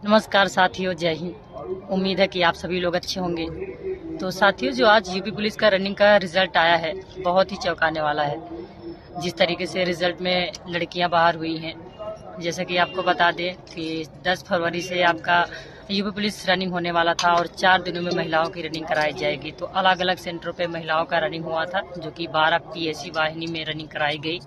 नमस्कार साथियों, जय हिंद। उम्मीद है कि आप सभी लोग अच्छे होंगे। तो साथियों, जो आज यूपी पुलिस का रनिंग का रिजल्ट आया है बहुत ही चौंकाने वाला है। जिस तरीके से रिजल्ट में लड़कियां बाहर हुई हैं, जैसे कि आपको बता दें कि 10 फरवरी से आपका यूपी पुलिस रनिंग होने वाला था और 4 दिनों में महिलाओं की रनिंग कराई जाएगी। तो अलग अलग सेंटरों पे महिलाओं का रनिंग हुआ था, जो कि 12 पीएससी वाहिनी में रनिंग कराई गई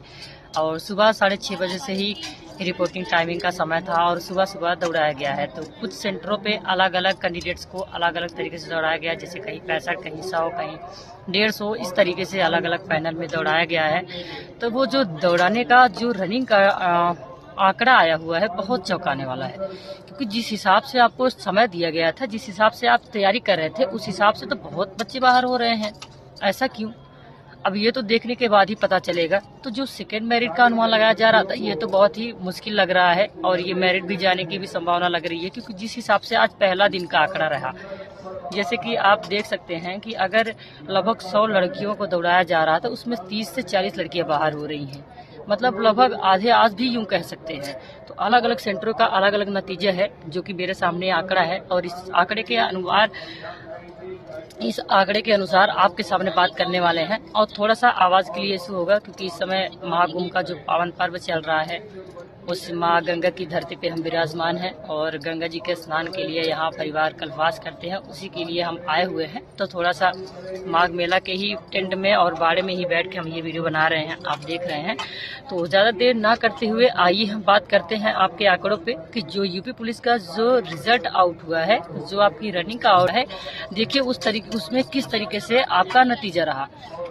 और सुबह 6:30 बजे से ही रिपोर्टिंग टाइमिंग का समय था और सुबह सुबह दौड़ाया गया है। तो कुछ सेंटरों पे अलग अलग कैंडिडेट्स को अलग अलग तरीके से दौड़ाया गया, जैसे कहीं 65, कहीं 100, कहीं 150, इस तरीके से अलग अलग पैनल में दौड़ाया गया है। तो वो जो दौड़ाने का जो रनिंग का आंकड़ा आया हुआ है बहुत चौंकाने वाला है, क्योंकि जिस हिसाब से आपको समय दिया गया था, जिस हिसाब से आप तैयारी कर रहे थे, उस हिसाब से तो बहुत बच्चे बाहर हो रहे हैं। ऐसा क्यों? अब ये तो देखने के बाद ही पता चलेगा। तो जो सेकेंड मेरिट का अनुमान लगाया जा रहा था, ये तो बहुत ही मुश्किल लग रहा है और ये मेरिट भी जाने की भी संभावना लग रही है, क्योंकि जिस हिसाब से आज पहला दिन का आंकड़ा रहा, जैसे कि आप देख सकते हैं कि अगर लगभग 100 लड़कियों को दौड़ाया जा रहा था, उसमें 30 से 40 लड़कियां बाहर हो रही हैं। मतलब लगभग आधे आज भी यूं कह सकते हैं। तो अलग अलग सेंटरों का अलग अलग नतीजा है, जो कि मेरे सामने आंकड़ा है और इस आंकड़े के अनुसार आपके सामने बात करने वाले हैं। और थोड़ा सा आवाज के लिए इशू होगा, क्योंकि इस समय महाकुंभ का जो पावन पर्व चल रहा है, उस माँ गंगा की धरती पे हम विराजमान हैं और गंगा जी के स्नान के लिए यहाँ परिवार कल्पवास करते हैं, उसी के लिए हम आए हुए हैं। तो थोड़ा सा माघ मेला के ही टेंट में और बाड़े में ही बैठ के हम ये वीडियो बना रहे हैं, आप देख रहे हैं। तो ज़्यादा देर ना करते हुए आइए हम बात करते हैं आपके आंकड़ों पे कि जो यूपी पुलिस का जो रिजल्ट आउट हुआ है, जो आपकी रनिंग का आउट है, देखिए उसमें किस तरीके से आपका नतीजा रहा।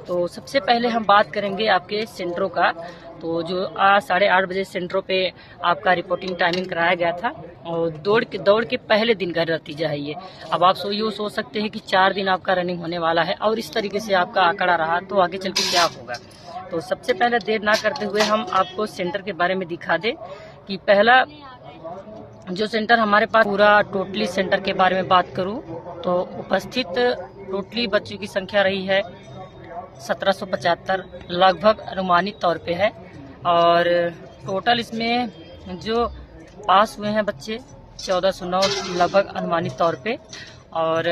तो सबसे पहले हम बात करेंगे आपके सेंटरों का। तो जो आज 8:30 बजे सेंटरों पे आपका रिपोर्टिंग टाइमिंग कराया गया था और दौड़ के पहले दिन का नतीजा है ये। अब आप सोच सकते हैं कि 4 दिन आपका रनिंग होने वाला है और इस तरीके से आपका आंकड़ा रहा, तो आगे चल के क्या होगा। तो सबसे पहले देर ना करते हुए हम आपको सेंटर के बारे में दिखा दें कि पहला जो सेंटर हमारे पास पूरा टोटली सेंटर के बारे में बात करूं तो उपस्थित टोटली बच्चों की संख्या रही है 1775, लगभग अनुमानित तौर पे है। और टोटल इसमें जो पास हुए हैं बच्चे 1409 लगभग अनुमानित तौर पे, और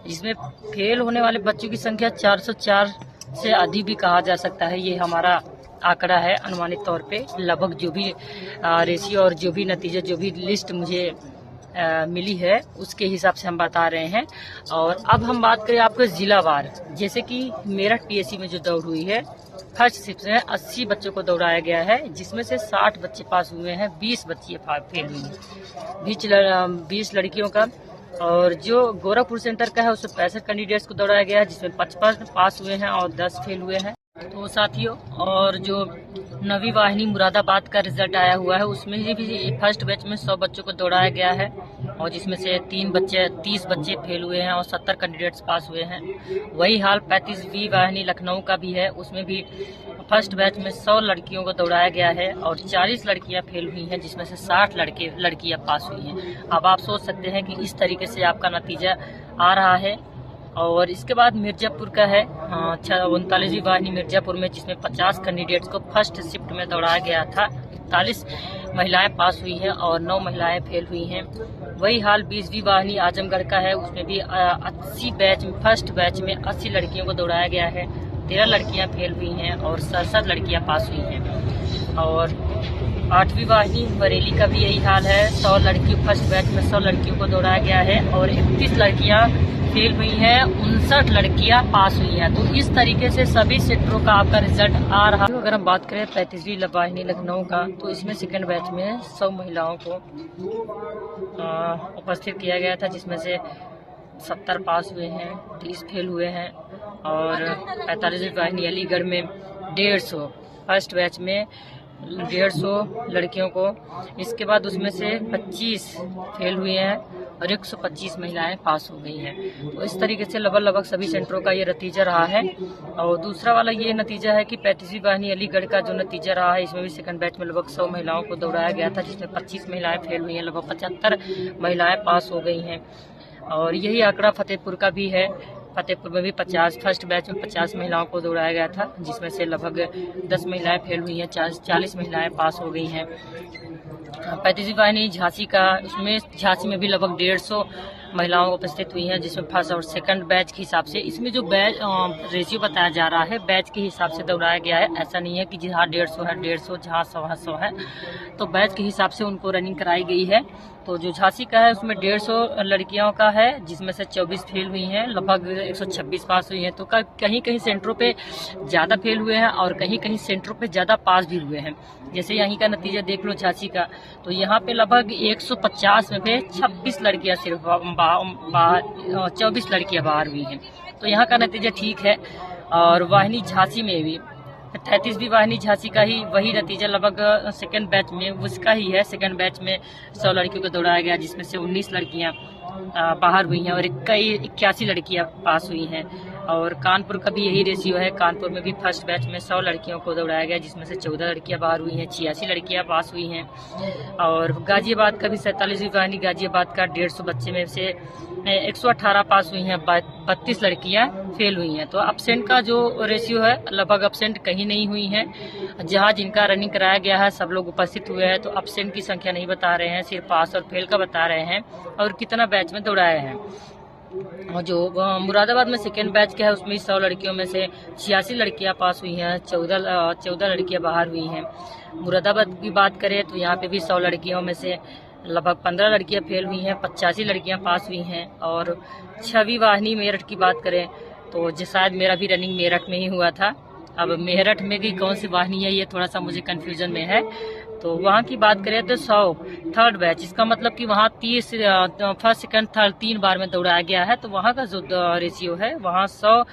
इसमें फेल होने वाले बच्चों की संख्या 404 से अधिक भी कहा जा सकता है। ये हमारा आंकड़ा है अनुमानित तौर पे। लगभग जो भी रेशियो और जो भी नतीजे, जो भी लिस्ट मुझे मिली है, उसके हिसाब से हम बता रहे हैं। और अब हम बात करें आपके जिलावार, जैसे कि मेरठ पीएससी में जो दौड़ हुई है, फर्स्ट शिफ्ट में 80 बच्चों को दौड़ाया गया है, जिसमें से 60 बच्चे पास हुए हैं, 20 बच्चे फेल हुई हैं, 20 लड़कियों का। और जो गोरखपुर सेंटर का है, उसमें 65 कैंडिडेट्स को दौड़ाया गया है, जिसमें 55 पास हुए हैं और 10 फेल हुए हैं। तो साथियों, और जो नवी वाहिनी मुरादाबाद का रिजल्ट आया हुआ है, उसमें भी फर्स्ट बैच में 100 बच्चों को दौड़ाया गया है और जिसमें से 30 बच्चे फेल हुए हैं और 70 कैंडिडेट्स पास हुए हैं। वही हाल 35वीं वाहिनी लखनऊ का भी है, उसमें भी फर्स्ट बैच में 100 लड़कियों को दौड़ाया गया है और 40 लड़कियां फेल हुई हैं, जिसमें से 60 लड़कियां पास हुई हैं। अब आप सोच सकते हैं कि इस तरीके से आपका नतीजा आ रहा है। और इसके बाद मिर्जापुर का है 39वीं वाहिनी मिर्जापुर में, जिसमें 50 कैंडिडेट्स को फर्स्ट शिफ्ट में दौड़ाया गया था। 41 महिलाएं पास हुई हैं और 9 महिलाएं फेल हुई हैं। वही हाल 20वीं वाहिनी आजमगढ़ का है, उसमें भी 80 बैच में फर्स्ट बैच में 80 लड़कियों को दौड़ाया गया है, 13 लड़कियां फेल हुई हैं और 67 लड़कियां पास हुई हैं। और 8वीं वाहिनी बरेली का भी यही हाल है, 100 लड़कियों फर्स्ट बैच में 100 लड़कियों को दौड़ाया गया है और 31 लड़कियां फेल हुई हैं, 59 लड़कियां पास हुई हैं। तो इस तरीके से सभी सेक्टरों का आपका रिजल्ट आ रहा है। अगर हम बात करें 35वीं वाहिनी लखनऊ का, तो इसमें सेकंड बैच में 100 महिलाओं को उपस्थित किया गया था, जिसमें से 70 पास हुए हैं, 30 फेल हुए हैं। और 45वीं वाहिनी अलीगढ़ में 150 फर्स्ट बैच में 150 लड़कियों को, इसके बाद उसमें से 25 फेल हुए हैं और 125 महिलाएं पास हो गई हैं। तो इस तरीके से लगभग सभी सेंटरों का ये नतीजा रहा है। और दूसरा वाला ये नतीजा है कि 35वीं वाहिनी अलीगढ़ का जो नतीजा रहा है, इसमें भी सेकंड बैच में लगभग 100 महिलाओं को दौड़ाया गया था, जिसमें 25 महिलाएं फेल हुई हैं, लगभग 75 महिलाएं पास हो गई हैं। और यही आंकड़ा फतेहपुर का भी है, फतेहपुर में भी 50 फर्स्ट बैच में 50 महिलाओं को दौड़ाया गया था, जिसमें से लगभग 10 महिलाएं फेल हुई हैं, 40 महिलाएं पास हो गई हैं। 35वीं वाहिनी झांसी का, उसमें झांसी में भी लगभग 150 महिलाओं उपस्थित हुई हैं, जिसमें फर्स्ट और सेकंड बैच के हिसाब से, इसमें जो बैच रेशियो बताया जा रहा है बैच के हिसाब से दौड़ाया गया है। ऐसा नहीं है कि जहाँ 150 है 150, जहाँ 100 है 100 है, तो बैच के हिसाब से उनको रनिंग कराई गई है। तो जो झांसी का है उसमें 150 लड़कियों का है, जिसमें से 24 फेल हुई हैं, लगभग 126 पास हुई हैं। तो कहीं कहीं सेंटरों पे ज़्यादा फेल हुए हैं और कहीं कहीं सेंटरों पे ज़्यादा पास भी हुए हैं। जैसे यहीं का नतीजा देख लो झांसी का, तो यहाँ पे लगभग 150 में से 26 लड़कियाँ सिर्फ 24 लड़कियाँ बाहर हुई हैं। तो यहाँ का नतीजा ठीक है। और वाहिनी झांसी में भी 33वीं वाहिनी झांसी का ही वही नतीजा लगभग सेकंड बैच में उसका ही है। सेकंड बैच में 100 लड़कियों को दौड़ाया गया, जिसमें से 19 लड़कियां बाहर हुई हैं और 81 लड़कियां पास हुई हैं। और कानपुर का भी यही रेशियो है। कानपुर में भी फर्स्ट बैच में 100 लड़कियों को दौड़ाया गया, जिसमें से 14 लड़कियां बाहर हुई हैं, 86 लड़कियां पास हुई हैं। और गाजियाबाद का भी 47वीं वाहिनी गाजियाबाद का 150 बच्चे में से 118 पास हुई हैं, 32 लड़कियां फेल हुई हैं। तो अपसेंट का जो रेशियो है, लगभग अपसेंट कहीं नहीं हुई हैं। जहां जिनका रनिंग कराया गया है सब लोग उपस्थित हुए हैं, तो अपसेंट की संख्या नहीं बता रहे हैं, सिर्फ पास और फेल का बता रहे हैं और कितना बैच में दौड़ाए हैं। और जो मुरादाबाद में सेकेंड बैच का है उसमें 100 लड़कियों में से 86 लड़कियां पास हुई हैं, 14 लड़कियां बाहर हुई हैं। मुरादाबाद की बात करें तो यहाँ पे भी 100 लड़कियों में से लगभग 15 लड़कियां फेल हुई हैं, 85 लड़कियां पास हुई हैं। और 6वीं वाहिनी मेरठ की बात करें तो शायद मेरा भी रनिंग मेरठ में ही हुआ था। अब मेरठ में भी कौन सी वाहिनी है ये थोड़ा सा मुझे कंफ्यूजन में है। तो वहाँ की बात करें तो 100 थर्ड बैच, इसका मतलब कि वहाँ 30 फर्स्ट सेकंड थर्ड 3 बार में दौड़ाया गया है। तो वहाँ का जो रेशियो है, वहाँ 100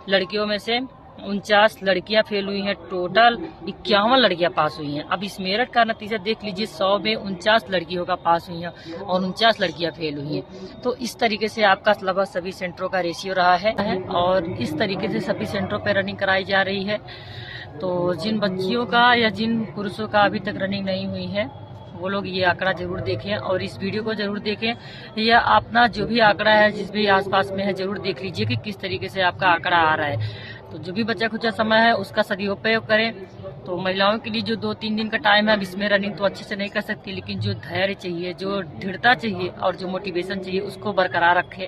लड़कियों में से 49 लड़कियां फेल हुई हैं, टोटल 51 लड़कियां पास हुई हैं। अब इस मेरठ का नतीजा देख लीजिए, 100 में 49 lड़कियों का पास हुई हैं और 49 लड़कियां फेल हुई हैं। तो इस तरीके से आपका लगभग सभी सेंटरों का रेशियो रहा है और इस तरीके से सभी सेंटरों पर रनिंग कराई जा रही है। तो जिन बच्चियों का या जिन पुरुषों का अभी तक रनिंग नहीं हुई है वो लोग ये आंकड़ा जरूर देखें और इस वीडियो को जरूर देखें, या अपना जो भी आंकड़ा है जिस भी आसपास में है जरूर देख लीजिए कि किस तरीके से आपका आंकड़ा आ रहा है। तो जो भी बचा खुचा समय है उसका सदुपयोग करें। तो महिलाओं के लिए जो 2-3 दिन का टाइम है, अब इसमें रनिंग तो अच्छे से नहीं कर सकती, लेकिन जो धैर्य चाहिए, जो दृढ़ता चाहिए और जो मोटिवेशन चाहिए उसको बरकरार रखें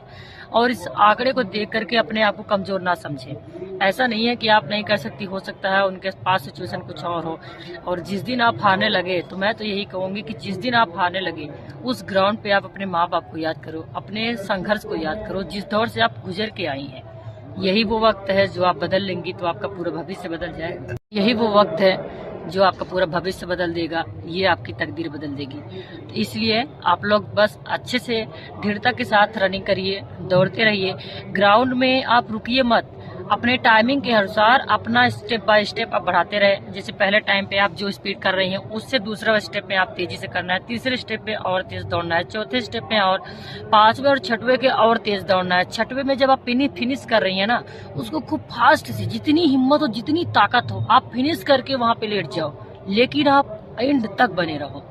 और इस आंकड़े को देख करके अपने आप को कमजोर ना समझें। ऐसा नहीं है कि आप नहीं कर सकती, हो सकता है उनके पास सिचुएशन कुछ और हो। और जिस दिन आप हारने लगे, तो मैं तो यही कहूंगी कि जिस दिन आप हारने लगे उस ग्राउंड पे आप अपने माँ बाप को याद करो, अपने संघर्ष को याद करो, जिस दौर से आप गुजर के आई हैं। यही वो वक्त है जो आप बदल लेंगी तो आपका पूरा भविष्य बदल जाएगा। यही वो वक्त है जो आपका पूरा भविष्य बदल देगा, ये आपकी तकदीर बदल देगी। तो इसलिए आप लोग बस अच्छे से दृढ़ता के साथ रनिंग करिए, दौड़ते रहिए, ग्राउंड में आप रुकिए मत, अपने टाइमिंग के अनुसार अपना स्टेप बाय स्टेप आप बढ़ाते रहे। जैसे पहले टाइम पे आप जो स्पीड कर रही हैं उससे दूसरा स्टेप में आप तेजी से करना है, तीसरे स्टेप पे और तेज दौड़ना है, चौथे स्टेप में और 5वें और 6वें के और तेज दौड़ना है। 6वें में जब आप फिनिश कर रही हैं ना, उसको खूब फास्ट से, जितनी हिम्मत हो जितनी ताकत हो आप फिनिश करके वहां पे लेट जाओ, लेकिन आप एंड तक बने रहो।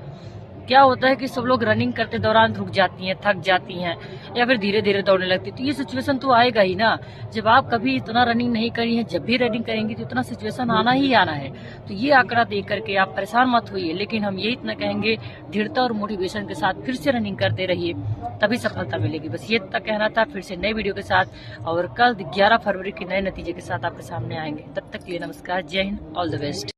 क्या होता है कि सब लोग रनिंग करते दौरान रुक जाती हैं, थक जाती हैं या फिर धीरे धीरे दौड़ने लगती, तो ये सिचुएशन तो आएगा ही ना। जब आप कभी इतना रनिंग नहीं करी है, जब भी रनिंग करेंगी तो इतना सिचुएशन आना ही आना है। तो ये आंकड़ा देख करके आप परेशान मत होइए, लेकिन हम यही इतना कहेंगे, दृढ़ता और मोटिवेशन के साथ फिर से रनिंग करते रहिए, तभी सफलता मिलेगी। बस ये तक कहना था। फिर से नई वीडियो के साथ और कल 11 फरवरी के नए नतीजे के साथ आपके सामने आएंगे। तब तक के लिए नमस्कार, जय हिंद, ऑल द बेस्ट।